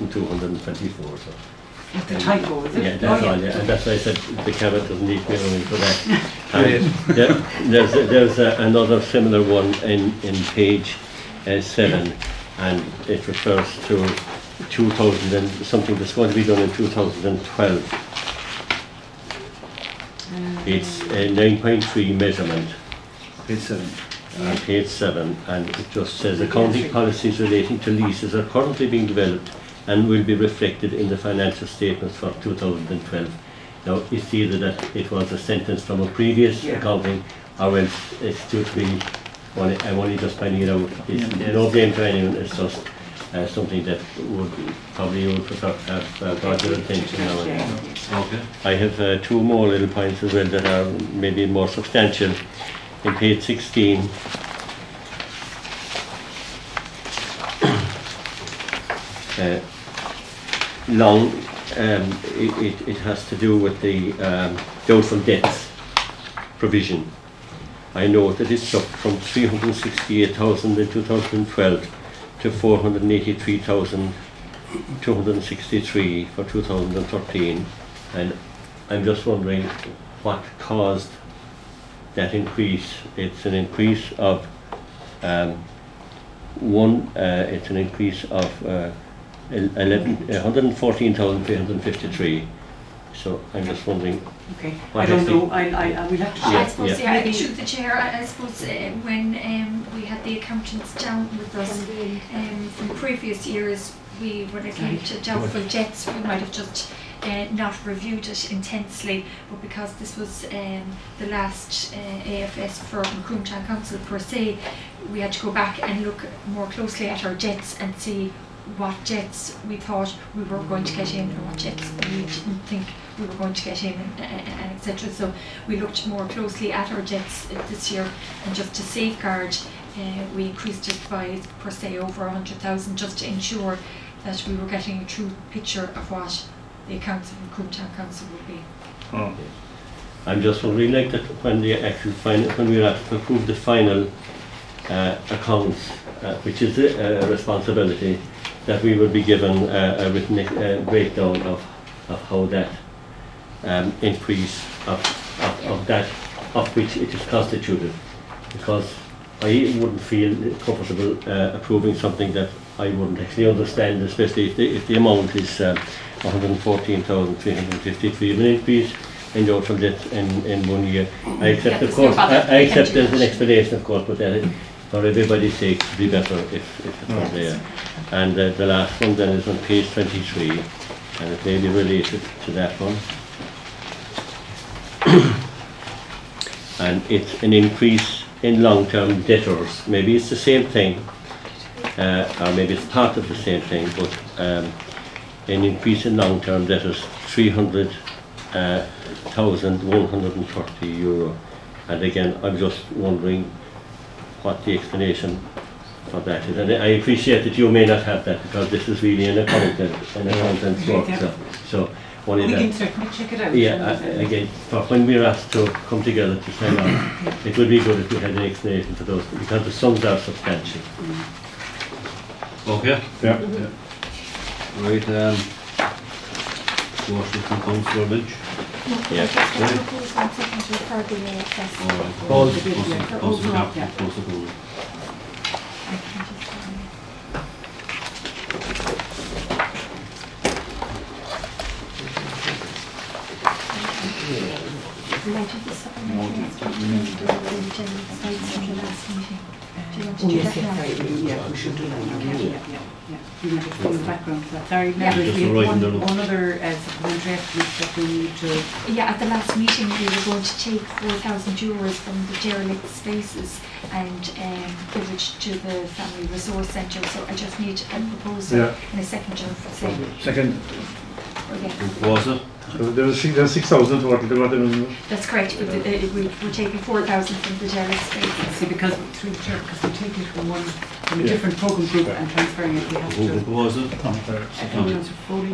2,224. So. With the typo, is it? Yeah, that's all. Yeah, and that's why I said the caveat doesn't need to be running for that. There's another similar one in page 7, and it refers to 2000 and something that's going to be done in 2012. It's a 9.3 measurement. Page 7. Page 7, and it just says accounting policies relating to leases are currently being developed and will be reflected in the financial statements for 2012. Now, it's either that it was a sentence from a previous accounting, or else it's due to be, I'm only just finding it out. It's no blame to anyone, it's just something that would probably you would prefer to have brought your attention now. Okay. I have 2 more little points as well that are maybe more substantial. In page 16, it has to do with the doubtful debts provision. I know that it's up from 368,000 in 2012 to 483,263 for 2013, and I'm just wondering what caused that increase. It's an increase of it's an increase of 114,353. So I'm just wondering. Okay. I don't know. I will have to check. I suppose, through the chair, I suppose when we had the accountants down with us from previous years, when it came to doubtful debts, we might have just not reviewed it intensely, but because this was the last AFS for Macroom Town Council per se, we had to go back and look more closely at our debts and see what debts we thought we were going to get in and what debts we didn't think we were going to get in, and etc. So we looked more closely at our debts this year, and just to safeguard, we increased it by per se over 100,000, just to ensure that we were getting a true picture of what the accounts of Macroom Town Council would be. I'm just wondering, like, that when the actual final, when we have to approve the final accounts, which is a responsibility, that we will be given a written breakdown of how that increase of which it is constituted, because I wouldn't feel comfortable approving something that I wouldn't actually understand, especially if the amount is 114,353, an increase in doubtful debt in 1 year. I accept, of course, I accept there's an explanation, of course, but for everybody's sake, it would be better if it was there. And the last one then is on page 23, and it may be related to that one. And it's an increase in long-term debtors. Maybe it's the same thing, or maybe it's part of the same thing, but an increase in long-term debtors, 300,130 euro. And again, I'm just wondering what the explanation for that is. And I appreciate that you may not have that, because this is really an accountant's work. So we can certainly check it out. Yeah, again, for when we're asked to come together to sign on, it would be good if we had an explanation for those, because the sums are substantial. Okay. Yeah. Right. Motion from Councillor Lynch. Yeah. Yeah, we should do that. Yeah. You want to explain the background to that? Sorry, members, we have one other supplementary estimate that we need to... Yeah, at the last meeting we were going to take 4,000 euros from the derelict spaces and give it to the Family Resource Centre, so I just need a proposal and a seconder for say. Second. Was it? There's 6,000 whatever. That's correct, but we're taking 4,000 from the derelict spaces. See, because through the chair, because we're taking it from a different programme group and transferring it, we have to... Who was it? Councillor Foley.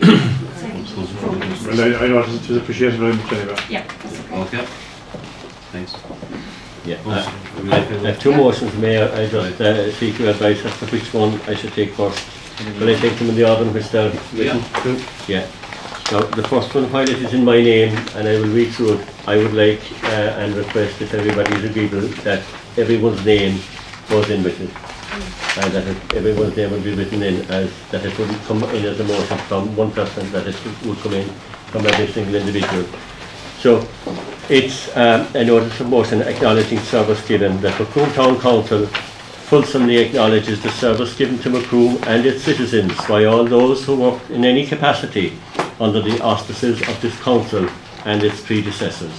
Well, I know it was appreciated very much anyway. Yeah, that's okay. Okay. Thanks. Yeah. I have 2 motions, Mayor. I just seek your advice as to which one I should take first. Will I take them in the order in which they're written? Yeah. Now, the first one, while it is in my name, and I will read through it, I would like and request, if everybody is agreeable, that everyone's name goes in with it. And that everyone's name will be written in, as that it wouldn't come in as a motion from one person, that it would come in from every single individual. So, it's a notice of motion acknowledging service given, that Macroom Town Council fulsomely acknowledges the service given to Macroom and its citizens by all those who worked in any capacity under the auspices of this council and its predecessors.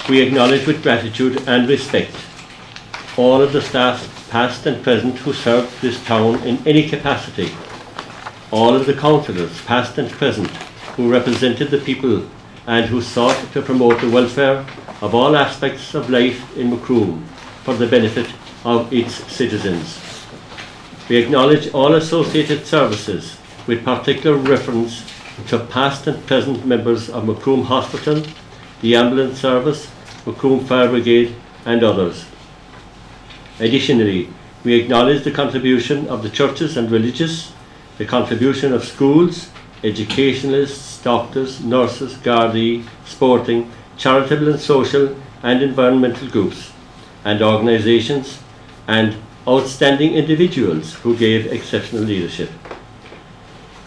We acknowledge with gratitude and respect all of the staff, past and present, who served this town in any capacity, all of the councillors, past and present, who represented the people and who sought to promote the welfare of all aspects of life in Macroom for the benefit of its citizens. We acknowledge all associated services, with particular reference to past and present members of Macroom Hospital, the Ambulance Service, Macroom Fire Brigade and others. Additionally, we acknowledge the contribution of the churches and religious, the contribution of schools, educationalists, doctors, nurses, Gardaí, sporting, charitable and social and environmental groups and organisations, and outstanding individuals who gave exceptional leadership.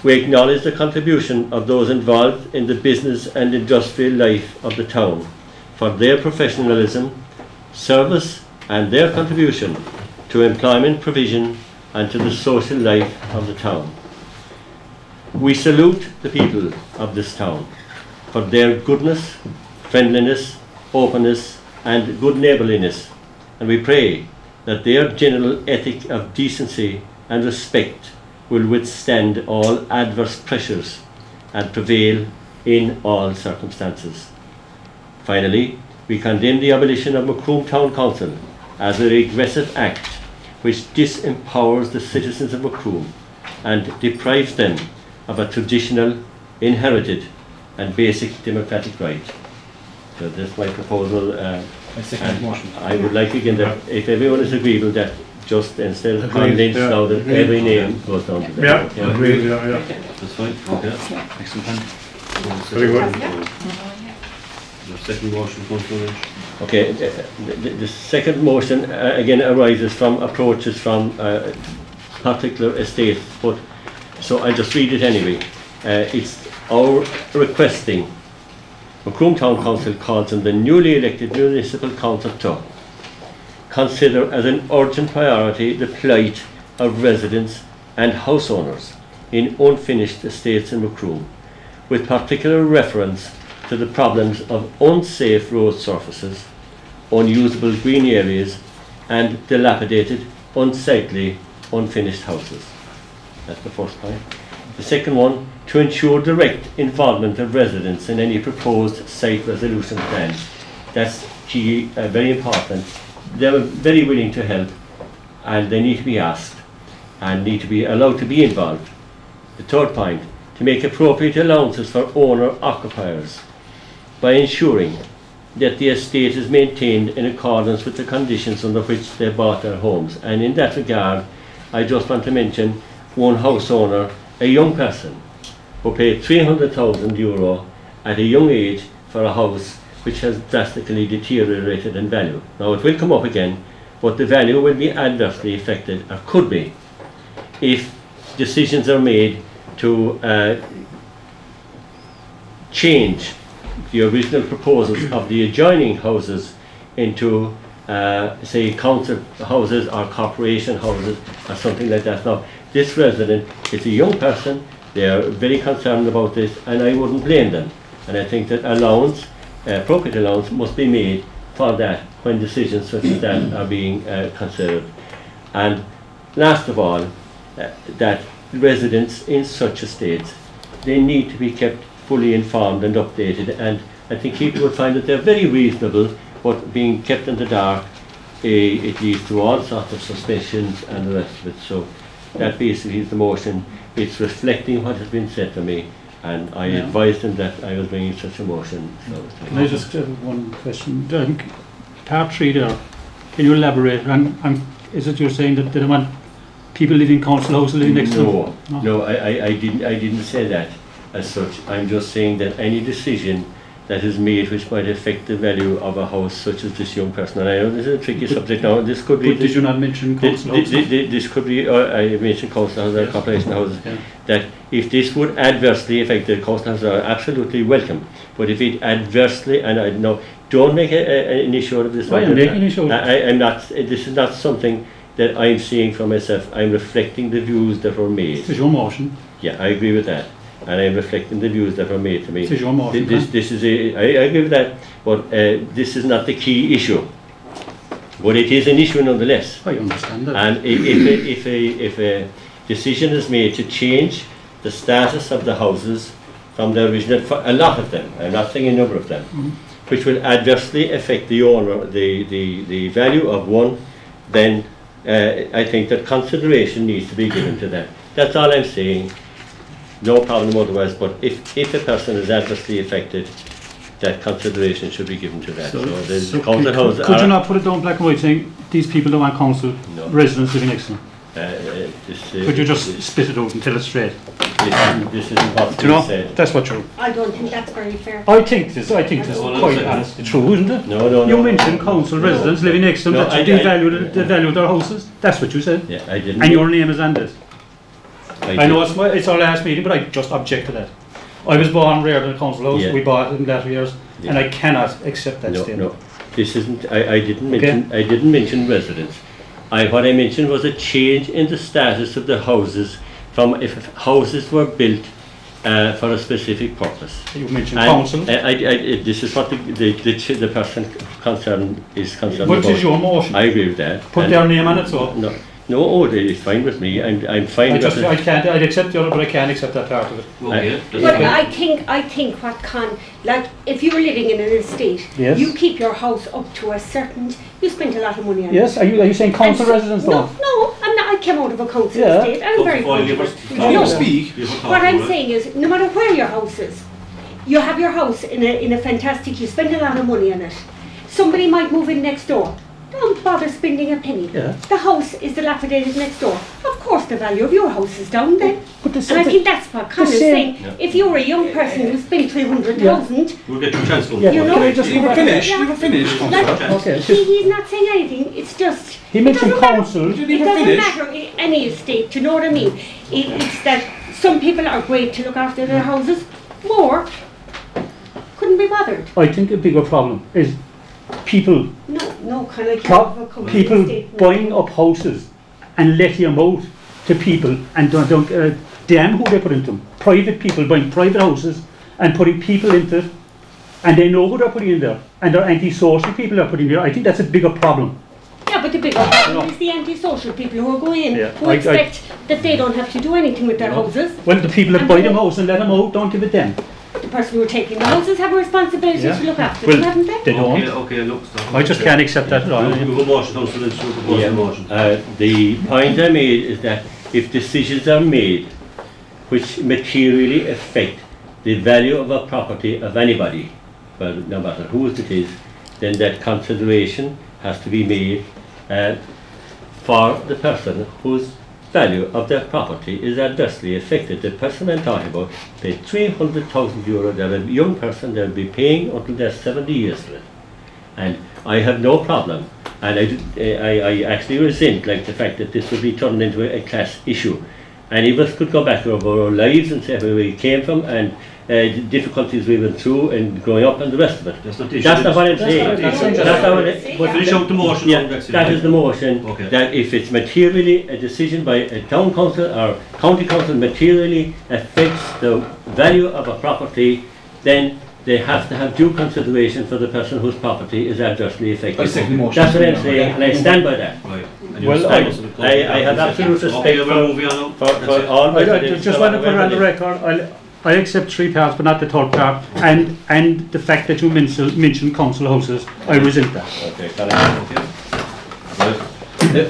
We acknowledge the contribution of those involved in the business and industrial life of the town for their professionalism, service and their contribution to employment provision and to the social life of the town. We salute the people of this town for their goodness, friendliness, openness and good neighbourliness, and we pray that their general ethic of decency and respect will withstand all adverse pressures and prevail in all circumstances. Finally, we condemn the abolition of Macroom Town Council as a regressive act which disempowers the citizens of Macroom and deprives them of a traditional, inherited and basic democratic right. So this is my proposal. I second the motion. I would like again that if everyone is agreeable, that just instead of calling names now, that every name goes down to them. Yeah, agreed, yeah. That's fine. Okay. Excellent. Very good. The second motion, Councillor Lynch. Okay, the second motion again arises from approaches from particular estates, but so I'll just read it anyway. It's our requesting Macroom Town Council calls on the newly elected municipal council to consider as an urgent priority the plight of residents and house owners in unfinished estates in Macroom, with particular reference to the problems of unsafe road surfaces, unusable green areas and dilapidated, unsightly, unfinished houses. That's the first point. The second one, to ensure direct involvement of residents in any proposed site resolution plans. That's key, very important. They're very willing to help and they need to be asked and need to be allowed to be involved. The third point, to make appropriate allowances for owner-occupiers by ensuring that the estate is maintained in accordance with the conditions under which they bought their homes. And in that regard, I just want to mention one house owner, a young person, who paid €300,000 at a young age for a house which has drastically deteriorated in value. Now it will come up again, but the value will be adversely affected, or could be, if decisions are made to change the original proposals of the adjoining houses into say council houses or corporation houses or something like that. Now this resident is a young person, they are very concerned about this, and I wouldn't blame them, and I think that allowance, appropriate allowance must be made for that when decisions such as that are being considered. And last of all, that residents in such estates, they need to be kept fully informed and updated, and I think people would find that they're very reasonable, but being kept in the dark, it leads to all sorts of suspicions and the rest of it. So that basically is the motion. It's reflecting what has been said to me, and I advised them that I was bringing such a motion. So can I just have one question? Part 3 there, can you elaborate? Is it you're saying that they want people living in council houses living next to them? No, I didn't say that as such. I'm just saying that any decision that is made which might affect the value of a house such as this young person, and I know this is a tricky subject now, this could be... But did you not mention council houses? This could be, I mentioned council houses or corporation houses, that if this would adversely affect the council houses are absolutely welcome, but if it adversely, and I know, don't make an issue out of this. I'm making an issue. I'm not, this is not something that I'm seeing for myself. I'm reflecting the views that were made. This is your motion. Yeah, I agree with that. And I'm reflecting the views that were made to me. This is your motion. This is I agree with that, but this is not the key issue. But it is an issue nonetheless. I understand that. And if a decision is made to change the status of the houses from the original, for a lot of them, I'm not saying a number of them, which will adversely affect the owner, the value of one, then I think that consideration needs to be given to that. That's all I'm saying. No problem otherwise, but if a person is adversely affected, that consideration should be given to that. So could you not put it down black and white saying these people don't want council residents living next to them? Could you just spit it out and tell it straight? This isn't what you know, said. that's what true. I don't think that's very fair. I think this is quite honestly true, isn't it? No. You mentioned council residents living next to them, that you devalue the value of their houses. That's what you said. Yeah, I didn't. And your name is on this. I know it's our last meeting, but I just object to that. I was born and reared in a council house. We bought it in latter years, and I cannot accept that statement. No, this isn't. I didn't mention. I didn't mention residents. What I mentioned was a change in the status of the houses from if houses were built for a specific purpose. You mentioned council. This is what the person concerned is concerned about. What is your motion? I agree with that. Put their name on it, so. No, it's fine with me. I'm fine. I'd accept the other, but I can't accept that part of it. Okay. But I think like if you were living in an estate, you keep your house up to a certain. You spend a lot of money on it. Yes. Are you saying council residents though? No, I'm not. I came out of a council estate. I'm very comfortable. What I'm saying is, no matter where your house is, you have your house in a fantastic. You spend a lot of money on it. Somebody might move in next door. Don't bother spending a penny. The house is dilapidated next door. Of course the value of your house is down then. And I think that's what Connor's saying. If you're a young person who spent 300,000, we'll get your chance. You know, you were finished. Okay. He's not saying anything, it's just... He mentioned council. It doesn't matter in any estate, you know what I mean? It's that some people are great to look after their houses, more couldn't be bothered. I think a bigger problem is people buying up houses and letting them out to people and don't damn who they put into them. Private people buying private houses and putting people into it, and they know who they're putting in there, and they're anti-social people they're putting there. I think that's a bigger problem. Yeah, but the bigger problem is the anti-social people who are going in, who expect that they don't have to do anything with their houses. Well, the people that buy them house and let them out don't give it them. The person who are taking the houses have a responsibility to look after them, haven't they? They don't. Okay, look, stop. I just can't accept that at all. The point I made is that if decisions are made which materially affect the value of a property of anybody, well, no matter who it is, then that consideration has to be made for the person whose value of their property is adversely affected. The person I'm talking about paid €300,000. They're a young person, they'll be paying until they're 70 years for it. And I have no problem, and I actually resent the fact that this would be turned into a class issue. Any of us could go back over our lives and say where we came from and the difficulties we went through and growing up and the rest of it. That's not what I'm saying. But finish out the motion. That is the motion. That if it's materially a decision by a town council or county council materially affects the value of a property, then they have to have due consideration for the person whose property is adversely affected. That's what I'm saying, and I stand by that. Well, I have absolute respect for all residents. Just want to put it on the record. I accept 3 parts, but not the third part, and the fact that you mentioned council houses, I resent that. Okay,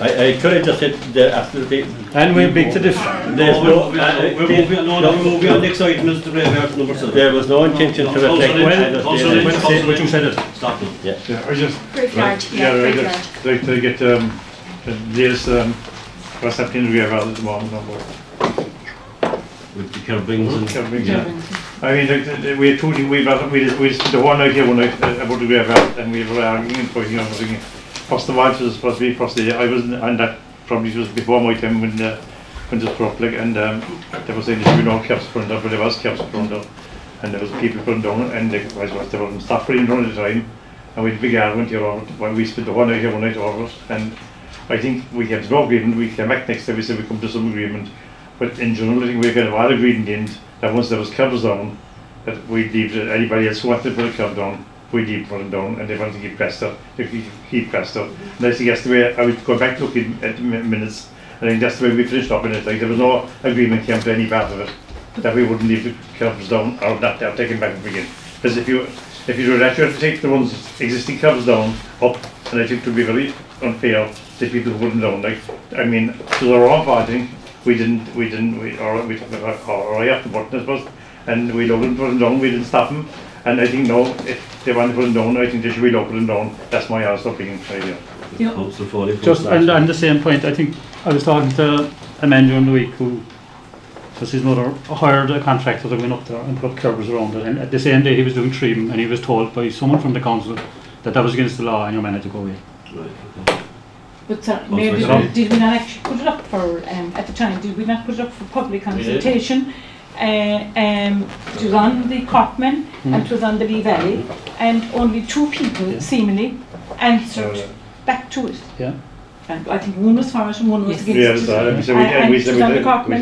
I could have just said the absolutely. And we're big to differ. There's no. We're moving on. Next item is the graveyard number 7. There was no intention to reflect. What you said it. Stop them. I just Graveyard. I'd like to get Neil's what's happening in the graveyard at the moment on board. With the curbings and... I mean, we had 2 things, we spent the whole night here one night about the graveyard, and we were arguing and fighting and everything. First of all, it was supposed to be first day. I wasn't, and that probably was before my time when it was put up, like, and they were saying there should be no caps put up, but there was caps put up, and there was people putting down, and there wasn't staff putting down at the time, and we had a big argument here over it. When we spent the whole night here one night over it, and I think we came to no agreement. We came back next day, we said we come to some agreement, but in general, I think we kind of all agreed in the end that once there was curbs down, that we'd leave anybody else who wanted to put a curb down, we'd leave put them down, and they wanted to keep Cresta, keep Cresta. And I think that's the way I would go back looking at the minutes. I think that's the way we finished up in it. Like there was no agreement came to any part of it that we wouldn't leave the curbs down or that they're taken back again. Because if you do that, you have to take the ones existing curbs down up, and I think it would be very unfair to people who wouldn't down. Like I mean, it was our own fault. I think we I have to put it, I suppose, and we don't put them down. We didn't stop them, and I think no, if they want to put them down, I think they should be put them down. That's my honest opinion. Idea. Yeah. Just on the same point, I think I was talking to a man during the week who, because his mother hired a contractor that went up there and put curbs around it, and at the same day he was doing treatment, and he was told by someone from the council that that was against the law and your man had to go away. Right, okay. But maybe did we not actually put it up for, at the time, did we not put it up for public consultation? It was on the Corkman and it was on the Lee Valley, and only 2 people seemingly answered back to it. Yeah. And I think one was for it and one was against it. And we said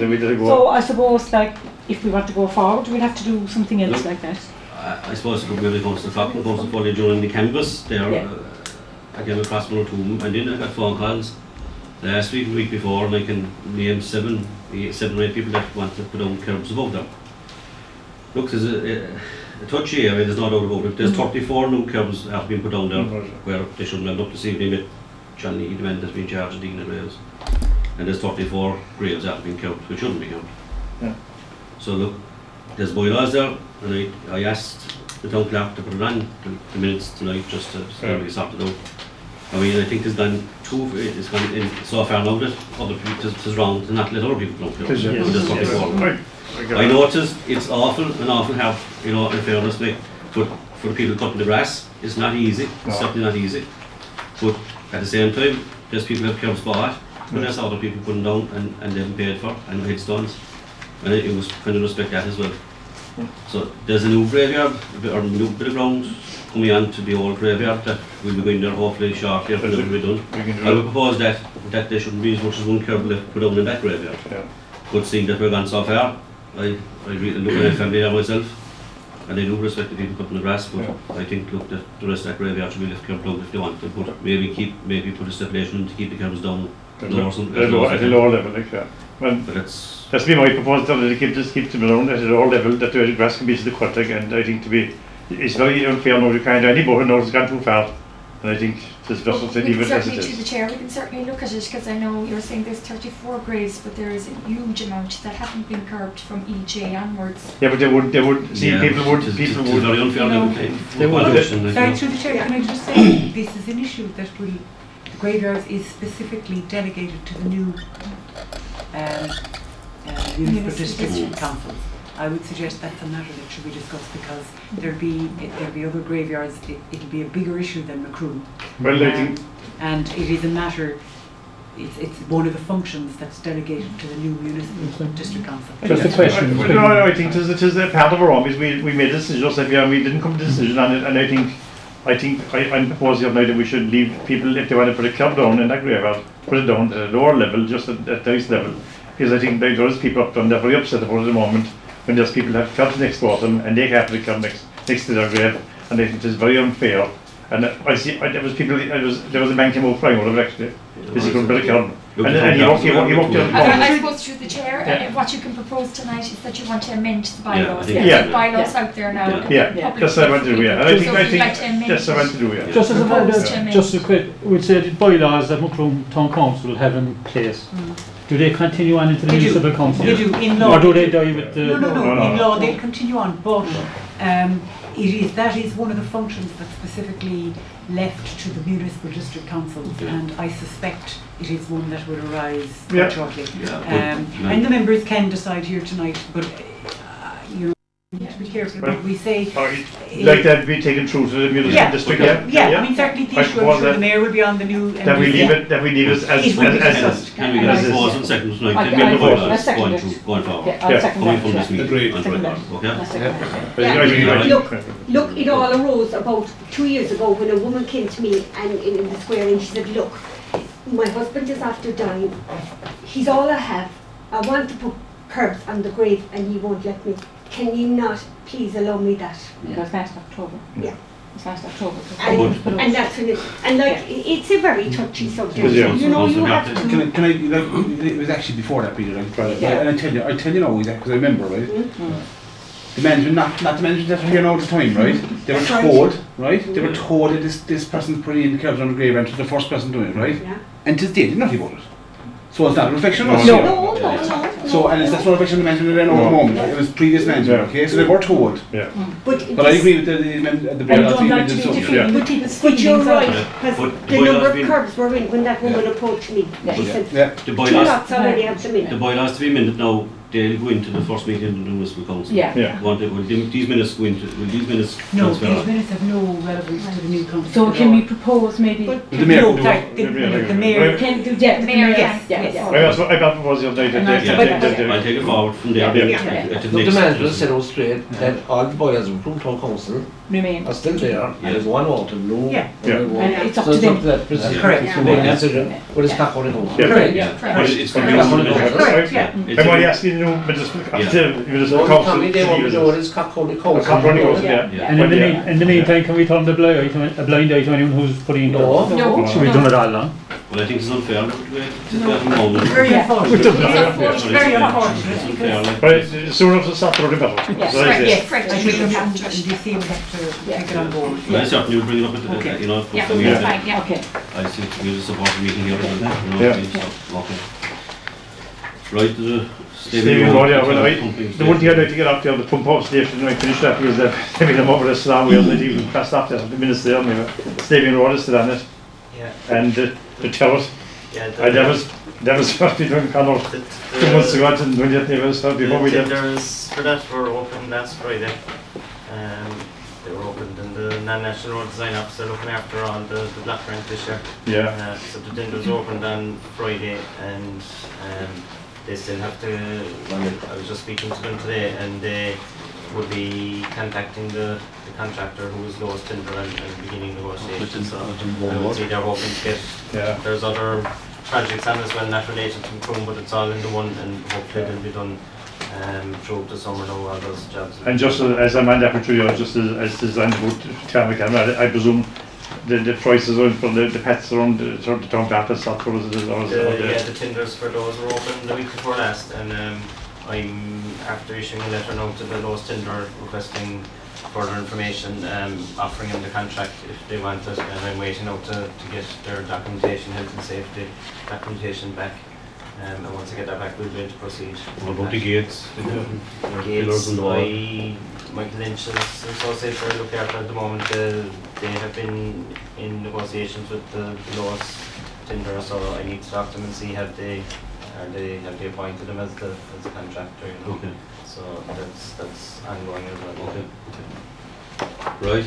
we did go. So I suppose, like, if we want to go forward, we'll have to do something else like that. I suppose it could be when it comes to Falcon, comes to follow during the canvas there. I came across 1 or 2 of them, and then I got phone calls last week, the week before, and I can name 7 or 8 people that want to put down curbs above them. Look, there's a touchy area, there's no doubt about it. There's 34 new curbs that have been put down there where they shouldn't have up this evening with Johnny Edmund has been charged with digging the graves. And there's 34 graves that have been curbed, which shouldn't be curbed. Yeah. So look, there's bylaws there, and I asked the town clerk to put it on the minutes tonight just to sort it out. I mean, I think it's gone in so far now that other people, it's wrong to not let other people know. I know it's awful and often hard, you know, in fairness, but for the people cutting the grass, it's not easy. It's certainly not easy. But at the same time, there's people who have curbs bought, but there's other people putting down and they haven't paid for, and headstones. And it was kind of respect that as well. So there's a new graveyard, or a new bit of ground coming on to the old graveyard that will be going there hopefully shortly after it will be done. I would propose that there shouldn't be as much as 1 curb left put down in that graveyard. But seeing that we're gone so far, I really look at my family there myself, and I do respect the people cutting the grass, but I think look that the rest of that graveyard should be left curb down if they want to, but maybe put a stipulation to keep the curbs down lower at a lower level, like that. Well, but that's been my proposal, that keep them down at a lower level, that the grass can be to the quarter, and I think it's very unfair now, you can't do any more, now it's gone too far, and I think there's just to leave it as it is. To the chair, we can certainly look at it, because I know you're saying there's 34 graves, but there is a huge amount that haven't been curbed from EJ onwards. Yeah, but they would, see, people would. Very unfair. Sorry, through the chair, can I just say, this is an issue that the graveyards is specifically delegated to the new municipal district councils. I would suggest that's a matter that should be discussed, because there'll be other graveyards. It'll be a bigger issue than Macroom. Well, I think, and it is a matter. It's one of the functions that's delegated to the new municipal district council. Just a question. No, I think it is a part of our office. We made a decision yourself, and we didn't come to a decision on it. And I think I'm proposing now that we should leave people, if they want to put a curb down in that graveyard, put it down at a lower level, just at this level. Because I think there's people up there, and they're very upset about it at the moment, when there's people who have curbs next to them, and they have to come next to their grave, and I think it is very unfair. And I see, there was a man came over crying over it actually, because he couldn't put a curb. And he walked down. I suppose through the chair, what you can propose tonight is that you want to amend the bylaws. Yeah. Bylaws out there now. Yeah. That's what I want to do. Yeah. And I think that's what I want to do. Yeah. Just a quick, we'd say the bylaws that Macroom Town Council will have in place. Do they continue on into the municipal council? They do, in law. Or do they die with the... No, in law they continue on, but That is one of the functions that's specifically left to the municipal district councils, and I suspect it is one that will arise quite shortly. And the members can decide here tonight, but you know, we need to be careful what we say. Like that be taken through to the municipal district, I mean, certainly the issue, I'm sure the mayor will be on the new... That we leave it as Can we get a pause and second tonight? Can we get the bylaws going forward? Coming from this meeting. Look, it all arose about 2 years ago when a woman came to me and in the square and she said, look, my husband is after dying, he's all I have, I want to put curbs on the grave and he won't let me. Can you not please allow me that? It was last October. Yeah. It's last October. And that's when it's a very touchy subject. You know, you have to... Can I, it was actually before that period, and I tell you now, because I remember, right? The management, not the management that are here now all the time, right? They were told, right? They were told that this person putting in the curbs on the grave and to the first person doing it, right? And to this day, did not about it. So it's not a reflection of us. No. So, and that's not a reflection of the management at the moment. It was previous management, okay? So they were told. But I agree with the But you're right, because the number of curbs were in when that woman approached me. She said, the bylaws already have them in. The bylaws to be amended now. They'll go into the first meeting in the municipal council. Will these minutes go into? Will these minutes No, transfer? these minutes have no relevance to the new council. So can we propose maybe? The mayor can do that. The mayor, yes. I got proposed the other day. I'll take it forward from there. The manager said it was straight that all the bylaws of Macroom Town Council remain. are still there. There's one vote and no. And it's up to them. Correct. But it's not going to go. Correct. It's going to be I'm only asking you, municipal council. They won't know it is County Council. And in the meantime, can we turn a blind eye to anyone who's putting in No. Should we done it all along? Well, I think it's unfair. Very unfortunate. It's very unfortunate. But soon enough to start the better. Yes, correct. I think UDC will have to take it on board. Well, I certainly will bring it up at the, you know, Okay. I think we'll support the meeting here. Okay. Right, the Stevie Road, the one thing I'd like to get up there, the pump up station, when I finish that, because they've been over the slam wheel, they even passed up there, the minutes there, anyway. Stevie Road is still on it. And the towers. That was what we done kind of 2 months ago, I didn't do it before we did. The tenders for that were opened last Friday. They were opened and the non-national road design officer looking after all the black rank this year. So the tenders opened on Friday and they still have to, I was just speaking to them today and they would be contacting the contractor who was lowest tender and beginning negotiations. So I would say they're hoping to get, there's other projects on as well, not related to Macroom, but it's all into one and hopefully they'll be done through the summer now, all those jobs. And just as I'm on that for 2 years, just as designed about Tammy Camera, I presume the prices are for the pets around the town baths, that was the tenders for those were open the week before last, and I'm after issuing a letter now to the lowest tender requesting further information, offering them the contract if they want it, and I'm waiting out to get their documentation, health and safety documentation back. And once I get that back, we'll be able to proceed. What about the gates? Gates, Michael Lynch's associates are looking after at the moment. They have been in negotiations with the lowest tender, so I need to talk to them and see have they appointed them as the contractor. You know? So that's ongoing as well. Right,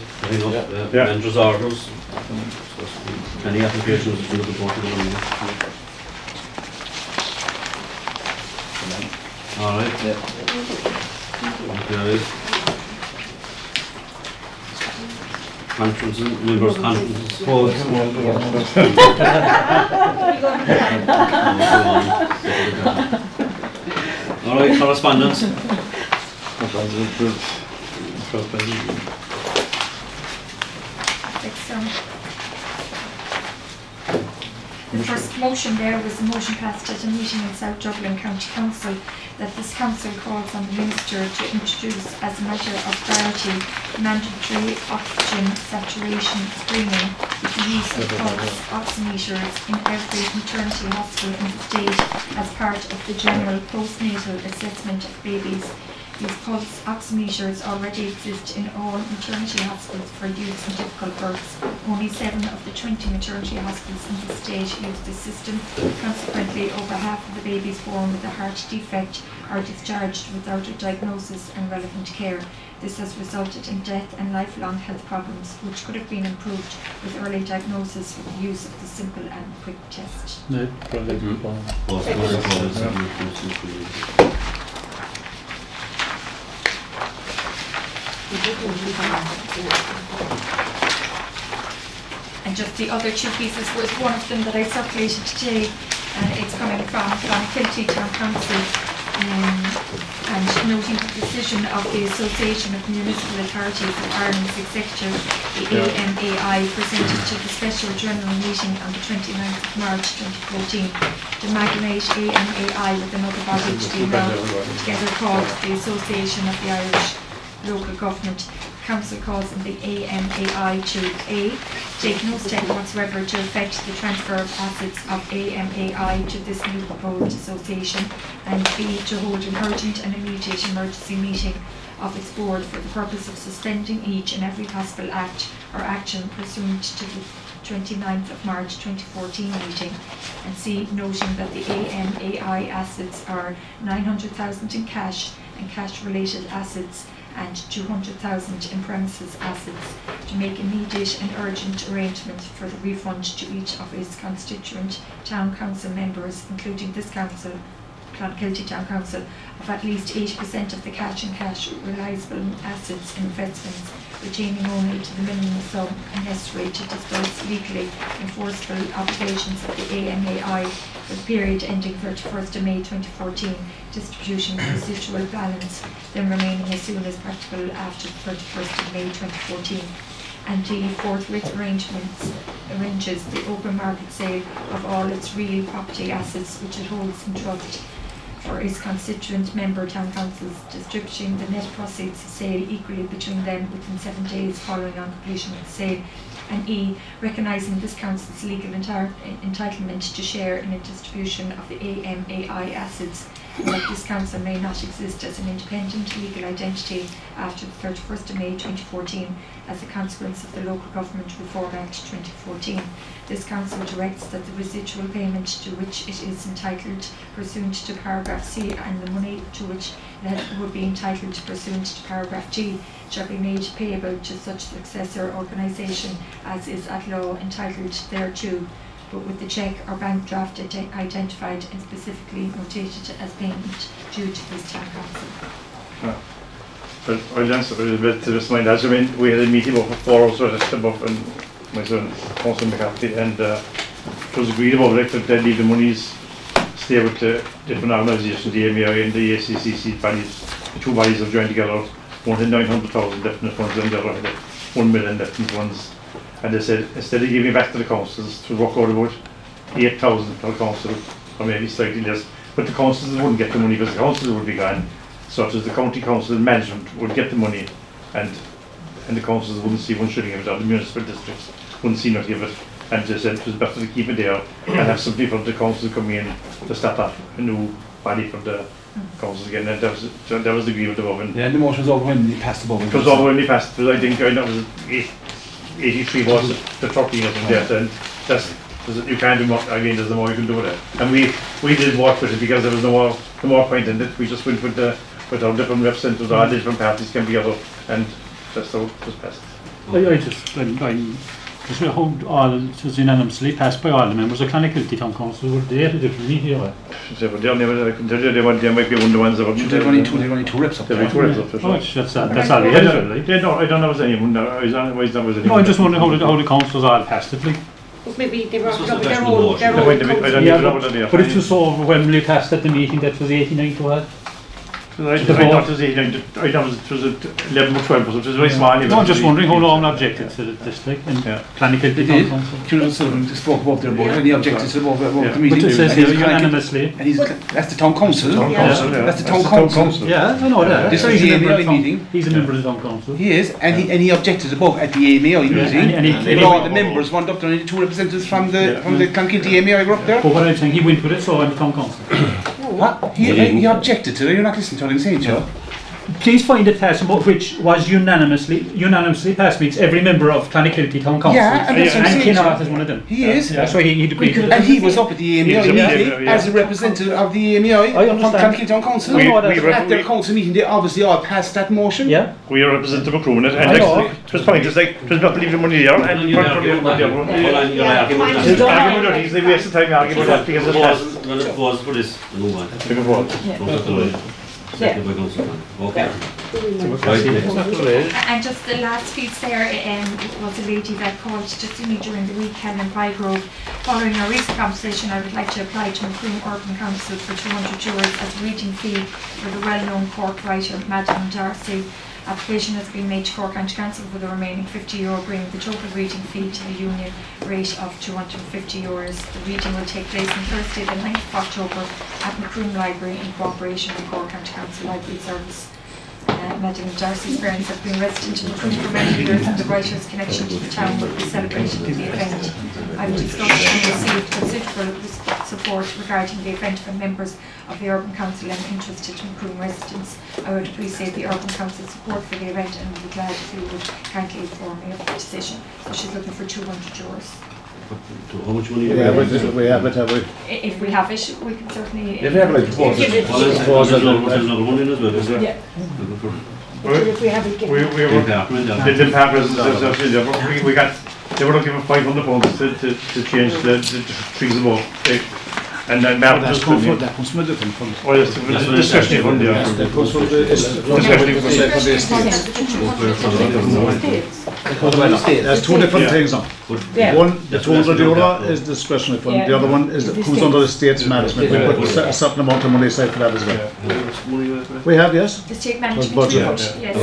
managers orders. Any applications to the report? Alright. Okay. Conferences, members' conferences. Alright, correspondence. The first motion there was a motion passed at a meeting in South Dublin County Council that this council calls on the Minister to introduce as a matter of priority mandatory oxygen saturation screening with the use of pulse oximeters in every maternity hospital in the state as part of the general postnatal assessment of babies. These pulse oximeters already exist in all maternity hospitals for use in difficult births. Only 7 of the 20 maternity hospitals in the state use this system. Consequently, over half of the babies born with a heart defect are discharged without a diagnosis and relevant care. This has resulted in death and lifelong health problems, which could have been improved with early diagnosis with the use of the simple and quick test. And just the other 2 pieces was one of them that I circulated today, and it's coming from Clonakilty Town Council, and noting the decision of the Association of Municipal Authorities of Ireland's Executive, the AMAI, presented to the special general meeting on the 29th of March 2014 to amalgamate AMAI with another body to be now together called the Association of the Irish Local Government. Council calls on the AMAI to A. Take no step whatsoever to affect the transfer of assets of AMAI to this new proposed association, and B. To hold an urgent and immediate emergency meeting of its board for the purpose of suspending each and every possible act or action pursuant to the 29th of March 2014 meeting, and C. Noting that the AMAI assets are 900,000 in cash and cash-related assets and 200,000 in premises assets, to make immediate and urgent arrangements for the refund to each of its constituent town council members, including this council, Clonakilty Town Council, of at least 80% of the cash and cash realisable assets and investments, retaining only to the minimum sum necessary to disburse legally enforceable obligations of the AMAI for the period ending 31st of May 2014, distribution of residual balance then remaining as soon as practical after the 31st of May 2014. And the forthwith arranges the open market sale of all its real property assets which it holds in trust for its constituent member town councils, distributing the net proceeds of sale equally between them within 7 days following on completion of the sale. And E. Recognising this council's legal entitlement to share in a distribution of the AMAI assets, and that this council may not exist as an independent legal identity after the 31st of May 2014 as a consequence of the Local Government Reform Act 2014. This council directs that the residual payment to which it is entitled pursuant to paragraph C and the money to which it would be entitled pursuant to paragraph G shall be made payable to such successor organisation as is at law entitled thereto, but with the cheque or bank draft identified and specifically notated as payment due to this town council. Well, I'll answer a little bit to this mind. As I mean, we had a meeting about 4 hours above, and my son, Councillor McCarthy, and it was agreed about it that they leave the monies stay with the different organisations, the AMI and the ACCC bodies. The 2 bodies have joined together. One had 900,000 left in the funds and the other had 1 million left in the funds. And they said, instead of giving back to the councils, to work out about 8,000 per council, or maybe slightly less, but the councils wouldn't get the money because the councils would be gone, such as the county council and management would get the money, and the councils wouldn't see 1 shilling of it, or the municipal districts wouldn't see nothing of it. And they said it was better to keep it there and have somebody from the council come in to start off a new body from the councils again. And that was the agreement above. And yeah, the motion was overwhelmingly passed above. It was overwhelmingly passed, because I think that was 83 votes to 13 or something. Yes, and that's, you can't do more. I mean, there's no more you can do with it. And we did work with it because there was no more point in it. We just went with our different representatives, our different parties came together, and that's how it was passed. Just it was unanimously passed by all the members of Clonakilty Town Council. Were they at a different meeting? I can tell you there might be one of the ones that were... There were only 2 reps up there. There were 2 reps up there. Oh, that's all we had, really. No, I don't know if there's anyone. No, I'm just wondering how the councils all passed it, like. Maybe they were their own. I don't even know what they are. But it was so overwhelmingly passed at the meeting that was 89 to 1. I thought it was 89, I thought it was 11 or 12, which was very small. No, I'm just wondering how long objected to this, like, in Clonakilty Town Council. Children Sullivan spoke about their board, and he objected to the meeting. But it says here unanimously. And that's the town council. That's the town council. Yeah, I know that. This is the AMI meeting. He's a member of the town council. He is, and he objected above at the AMI meeting. And all the members went up there, and 2 representatives from the Clonakilty AMI were up there. But what I'm saying, he went with it, so in the town council. He objected to it. You're not listening to what I'm saying, Joe. please find a test which was unanimously passed, means every member of Clonakilty Town Council. Yeah, and Kinnaird is one of them. He is. That's why he'd agreed. And he was up at the EMEI meeting as a representative of the EMEI from Clonakilty Town Council. At their council meeting, they obviously all passed that motion. Yeah. We represent the Macroom, and it was point, it's like, there's not leaving money there, and we waste the time arguing about that because it's passed. When it was for this, move on. Second by Councillor Mann. Okay. And just the last piece there was a lady that called just to me during the weekend in Bygrove. Following our recent conversation, I would like to apply to Macroom Urban Council for €200 as a reading fee for the well-known Cork writer Madeleine Darcy. Application has been made to Cork County Council for the remaining €50, bringing the total reading fee to the union rate of €250. The reading will take place on Thursday the 9th of October at Macroom Library in cooperation with Cork County Council Library Service. Madeleine Darcy's parents have been resident in Macroom for many years, and the writer's connection to the town will be celebrated at the event. I've discussed and received considerable support regarding the event from members of the Urban Council and interested Macroom residents. I would appreciate the Urban Council's support for the event and would be glad if you would kindly inform me of the decision. So she's looking for €200. How much money do we have it, have we? If we have it, we can certainly... If we have it, there's another one in as well, is there? Yeah. If we have it, we didn't have residents, we got, they were looking for £500 to change the trees above. And then that comes from a different fund. Oh, yes, the discretionary fund, yeah. That comes from the discretionary fund. There's two different things on. One, the €200 is discretionary fund. The other one is comes under the state's management. We put a certain amount of money aside for that as well. We have, yes. The state management budget, yes.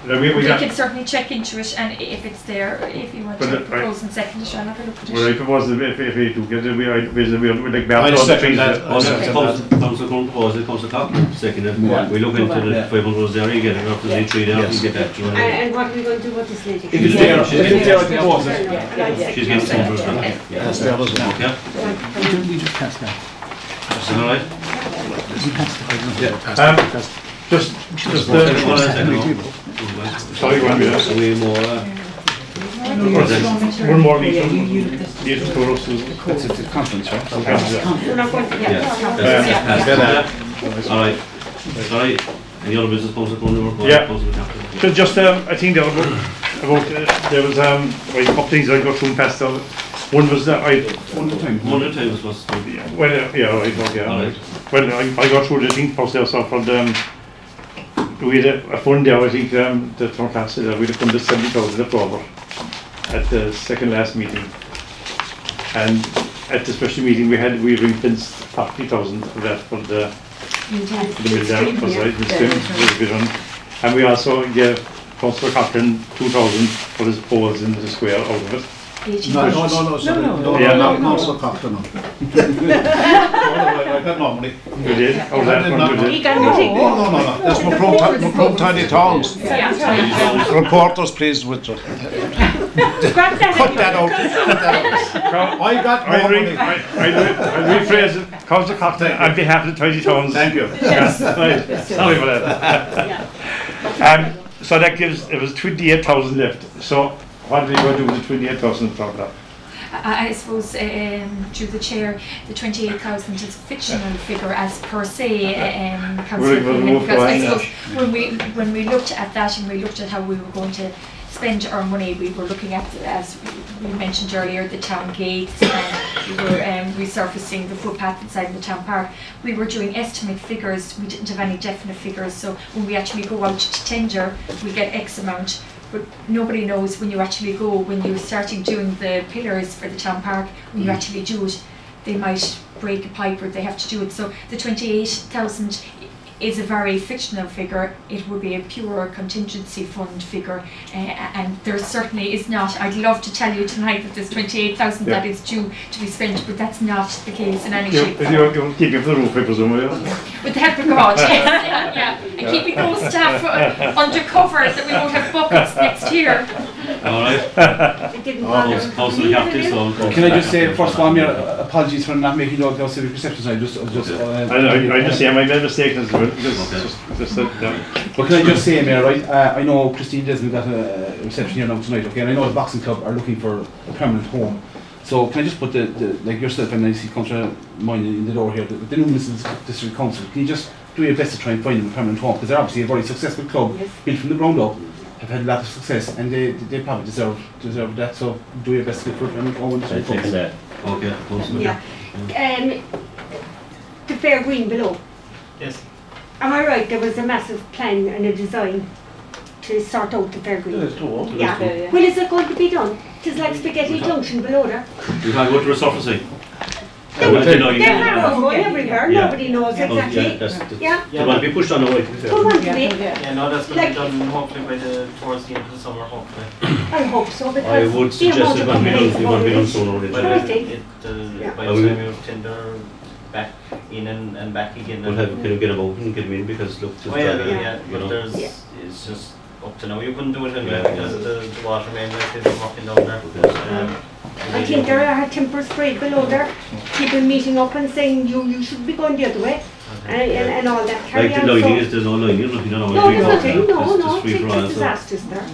We can certainly check into it, and if it's there, if you want to propose and second it, I'll have a look at it. Well, if it was, if we do get it, we'd like I second that. Councillor Grun proposed it, Councillor Coughlin seconded. We look into the €500 there, you get it up to the 3 there, you get that. And what are we going to do with this lady? If it's there, she's getting some first now. That's the others now. Yeah. We just passed that. Is that alright? We passed it. Just sorry, one more meeting. That's a conference, right? Alright. Sorry. Any other business council going to work? Yeah. So just I think the other about there was a couple of things I got through past. One was that one at a time was supposed to be. Well, yeah, right, yeah. Well, I got through the thing first. I saw from the. We had a fund there, I think the town council said we'd have funded 70,000 October at the second last meeting. And at the special meeting we ring-fenced 40,000 of that for the middle dam, and we also gave Councillor Cochran 2,000 for his poles in the square out of it. No, sorry. No, Councillor Cochran. I got no money. You did? Oh, no. That's Macroom Tiny Towns. Reporters, please, withdraw. Cut that out. I got no money. I'll rephrase it. Councillor Cochran on behalf of the Tiny Towns. Thank you. Sorry for that. So that gives, it was 28,000 left. So what are you going to do with the 28,000 from that? I suppose, to the chair, the 28,000 is a fictional figure as per se, because I suppose when we looked at that and we looked at how we were going to spend our money, we were looking at, as we mentioned earlier, the town gates, and we were resurfacing the footpath inside the town park. We were doing estimate figures, we didn't have any definite figures, so when we actually go out to tender, we get X amount. But nobody knows when you actually go, when you're starting doing the pillars for the town park, when you actually do it, they might break a pipe or they have to do it. So the 28,000 is a very fictional figure. It would be a pure contingency fund figure, and there certainly is not. I'd love to tell you tonight that there's 28,000 that is due to be spent, but that's not the case in any shape. You're keeping for the roof, I presume, with the help of God, yes, yeah. And keeping those staff undercover that we won't have buckets next year. Alright. It didn't bother. Council have to, so. Can I just say, first of all, apologies for not making all those civic receptions. I just say I made a mistake as well. But can I just say, Mayor, right? I know Christine Desmond got a reception here now tonight, okay? And I know the boxing club are looking for a permanent home. So can I just put like yourself and I see Councillor Moyne in the door here, the new District Council, can you just do your best to try and find them a permanent home? Because they're obviously a very successful club, built from the ground up, have had a lot of success, and they probably deserve that. So do your best to get for a permanent home in District Council. Okay, yeah. The Fair Green below. Yes. Am I right? There was a massive plan and a design to sort out the Fair Green. Yeah. When is it going to be done? It's like Spaghetti Junction below there. You can't go to resurfacing. There are going everywhere. Nobody knows exactly. Yeah. They want to be pushed on the way. Yeah, no, that's going to be done hopefully towards the end of the summer, hopefully. I hope so, because I would suggest it won't be done sooner. By the time you tender back in and back again. We'll have to get them out and get them in, because look, but it's just up to now. You couldn't do it anyway because of the water main that is walking down there. I think there are timber sprayed below there. People meeting up and saying you should be going the other way, and all that. Like the lining is, there's no lining, you don't know. No, there's nothing. No, it's disasters there.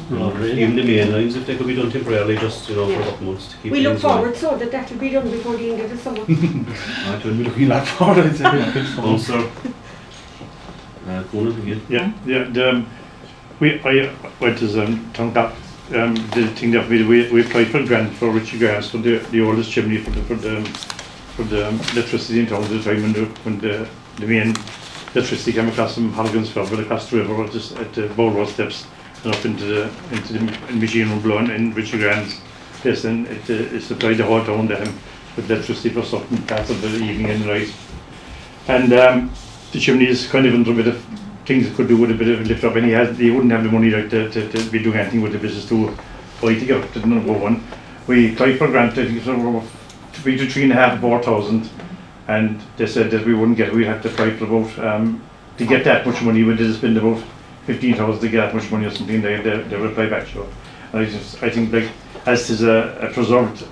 Even the main lines, if they could be done temporarily, just for a couple months to keep. We look forward so that will be done before the end of the summer. I will be looking that forward. Councillor, yeah. I went to town cap. The thing that we applied for a grant for Richard Grants for the oldest chimney for the electricity in town at the time when the main electricity came across from Halligan's across the river, just at the Bowl Road steps and up into the machine room below in Richard Grants' place, and it supplied the whole town to him with electricity for certain parts of the evening and night. And the chimney is kind of under a bit of things that could do with a bit of a lift up, and he wouldn't have the money like to be doing anything with the business to buy to get up to the number one. We applied for a grant, I think it was between 3,500 and 4,000, and they said that we'd have to apply for about to get that much money. We did spend about 15,000 to get that much money or something. They reply back to it. And I think like as is a preserved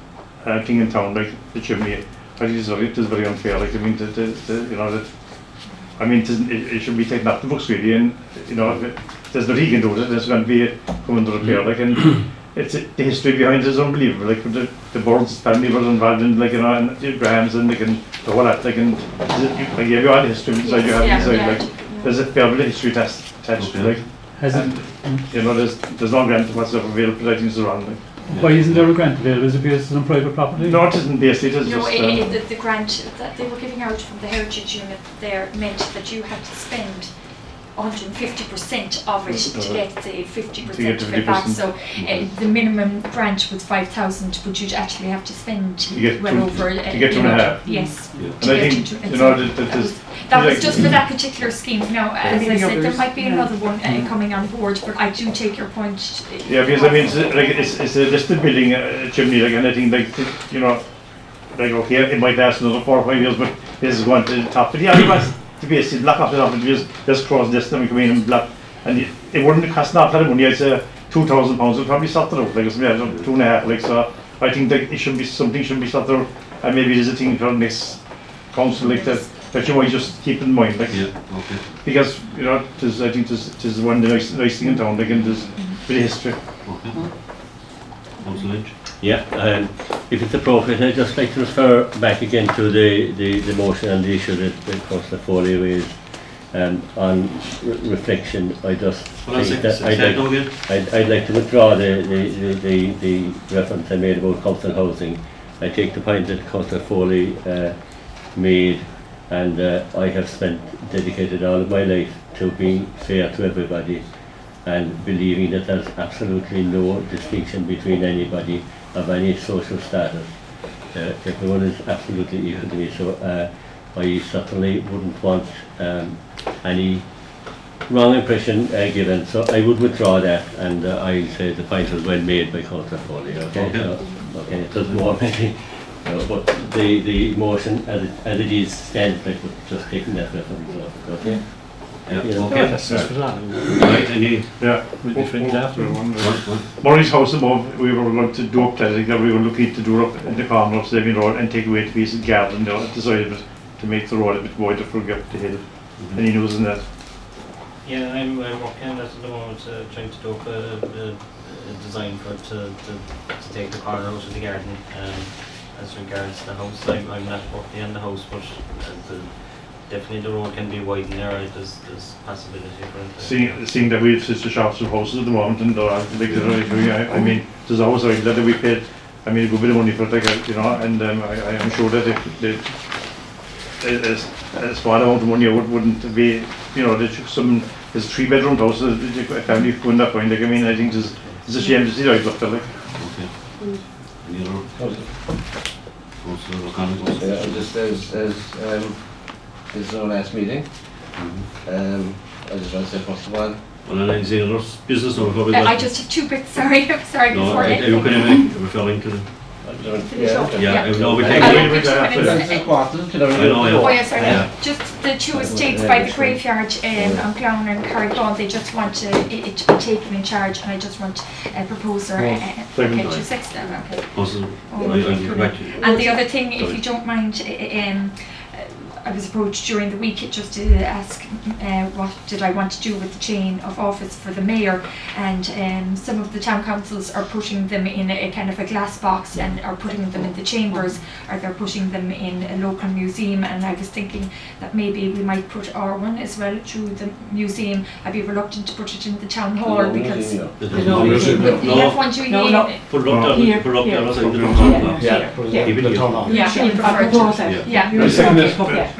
thing in town, like the chimney, I think it is very unfair. Like I mean, it should be taken off the books really, and there's no he can do it. There's going to be come under repair, like, and the history behind it is unbelievable. Like the Burns family was involved in, and the Grahams and the whole that, and I gave you all the history inside. You have inside, there's a fair bit of history attached to it, there's no grant whatsoever available, but I think it's around. Why isn't there a grant available? Is it based on private property? No, it isn't based. It is the grant that they were giving out from the Heritage Unit there meant that you had to spend 150% of it to get the 50% of it back. So the minimum grant was 5,000, but you'd actually have to spend well over. To get 2.5. Yes. And I think that was just for that particular scheme. Now, as I said, there might be another one coming on board, but I do take your point. Yeah, because I mean, it's a listed building, chimney, and I think okay, it might last another 4 or 5 years, but this is going to the top. But yeah, to basically block off the top and just cross this, then we come in and block, and it wouldn't cost not a lot of money. I'd say £2,000 would probably sort it out, like it's 2.5, like, so I think that it should be something should be sorted out, and maybe there's a thing for the next council like that you might just keep in mind, like, because I think this is one of the nice thing in town, like, and there's a bit of history. Councillor Lynch. Yeah, if it's appropriate, I'd just like to refer back again to the motion and the issue that Councillor Foley raised. On reflection, I just think that I'd like to withdraw the reference I made about council housing. I take the point that Councillor Foley made, and I have dedicated all of my life to being fair to everybody and believing that there's absolutely no distinction between anybody of any social status. Everyone is absolutely equal to me, so I certainly wouldn't want any wrong impression given, so I would withdraw that, and I say the point was well made by Councillor Foley. Okay, it doesn't want anything, but the motion as it is stands, like just taking that reference off. Okay. Yeah, you know. okay. Right, any... Yeah, we'll be finished after one. Murray's house above, we were going to do up that, we were looking to do up in the corner of Saving Road and take away the piece of garden there at the side of it to make the road a bit wider for up the hill. Any news on that? Yeah, I'm working on that at the moment, trying to do up a design for it to take the corner out of the garden. As regards the house, I'm not working on the house, but definitely the road can be widened there. There's possibility for it. Seeing that we've switched to shops and houses at the moment, and I mean, there's always a that we paid. I mean, a good bit of money for it, like, you know, and I am sure that a small amount of money wouldn't be, you know, there's a 3-bedroom house, a family could that point. Like, I mean, I think it's a shame to see how it looked like. Okay. Any other? Just this is our last meeting. I just want to say first of all. Well, and any other business or probably I just have 2 bits, sorry, I'm sorry, no, before you can referring to the... No, we take Oh yeah, sorry. Just the 2 estates by the graveyard on Clown and Carrickball, they just want it to be taken in charge, and I just want a proposer. Okay, 2-6 then, okay. And the other thing, if you don't mind, I was approached during the week just to ask what did I want to do with the chain of office for the mayor, and some of the town councils are putting them in a kind of a glass box and are putting them in the chambers, or they're putting them in a local museum, and I was thinking that maybe we might put our one as well through the museum. I'd be reluctant to put it in the town hall because you have one doing put it up there, put it up there, you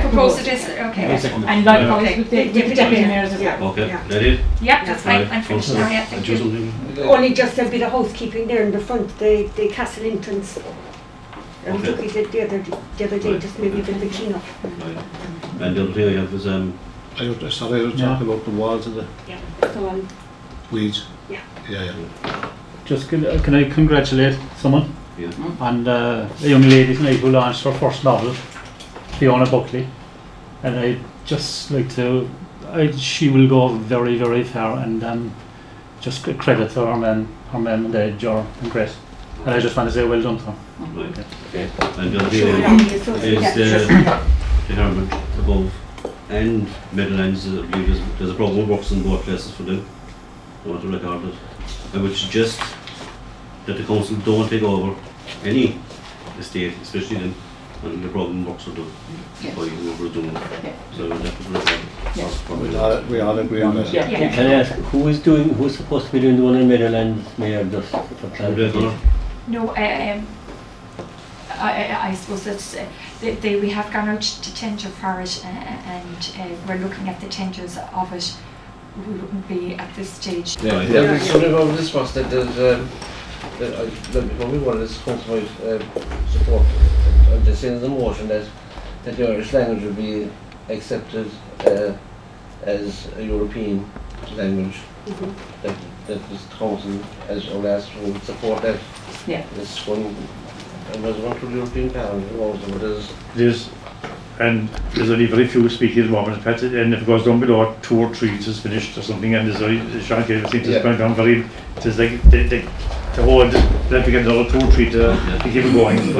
propose it is okay. And likewise with the deputy mayors as well. Okay, that it? Yeah, that's fine. I'm finished now. Yeah, thank you. Only just a bit of housekeeping there in the front, the castle entrance. I took it the other day, just maybe a bit of a clean up. And the other thing I have is I was talking about the walls of the weeds. Yeah. Just can I congratulate someone? Yeah. And a young lady tonight who launched her first novel, Fiona Buckley, and I'd just like to, she will go very, very far, and just credit to her mum and dad, Jar and Grace, and I just want to say well done to her. Right. Okay. And the other thing is the Hermit above and Meadowlands, there's a problem of works in both places for them. I want to record it. I would suggest that the council don't take over any estate, especially then when the problem works are done by whoever is doing it. So we all agree on that. Can I ask, who's supposed to be doing the one in Meadowlands, Mayor, just for clarification? No, I suppose that's we have gone out to tender for it, and we're looking at the tenders of it. We wouldn't be at this stage. Something about this was that there's when we wanted this council support, I'm just saying the motion that the Irish language would be accepted as a European language. That this council, as our last one, would support that. This one, and there's one for the European Parliament. And there's only very few speakers at the moment, and if it goes down below 2 or 3 it's finished or something, and there's only Sean Kelly seems to going down very, it's like to hold, then we get another 2 or 3 to keep it going.